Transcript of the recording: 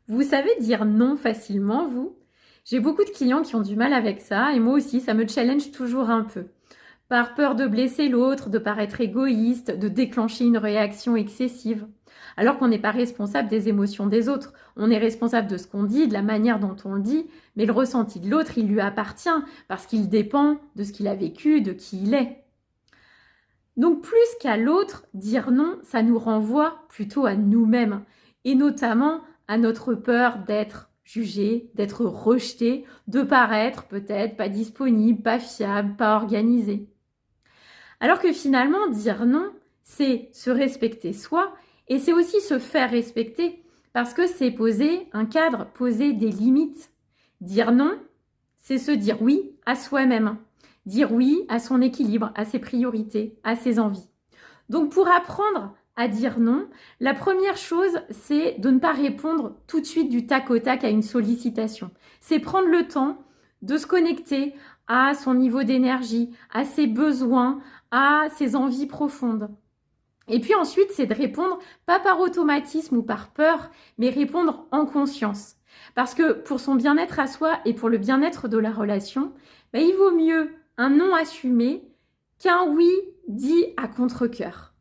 Vous savez dire non facilement, vous? J'ai beaucoup de clients qui ont du mal avec ça, et moi aussi, ça me challenge toujours un peu. Par peur de blesser l'autre, de paraître égoïste, de déclencher une réaction excessive. Alors qu'on n'est pas responsable des émotions des autres. On est responsable de ce qu'on dit, de la manière dont on le dit, mais le ressenti de l'autre, il lui appartient, parce qu'il dépend de ce qu'il a vécu, de qui il est. Donc plus qu'à l'autre, dire non, ça nous renvoie plutôt à nous-mêmes, et notamment à notre peur d'être jugé, d'être rejeté, de paraître peut-être pas disponible, pas fiable, pas organisé. Alors que finalement, dire non, c'est se respecter soi, et c'est aussi se faire respecter, parce que c'est poser un cadre, poser des limites. Dire non, c'est se dire oui à soi-même, dire oui à son équilibre, à ses priorités, à ses envies. Donc pour apprendre à dire non, la première chose, c'est de ne pas répondre tout de suite du tac au tac à une sollicitation. C'est prendre le temps de se connecter à son niveau d'énergie, à ses besoins, à ses envies profondes. Et puis ensuite, c'est de répondre pas par automatisme ou par peur, mais répondre en conscience. Parce que pour son bien-être à soi et pour le bien-être de la relation, il vaut mieux un non assumé qu'un oui dit à contre-cœur.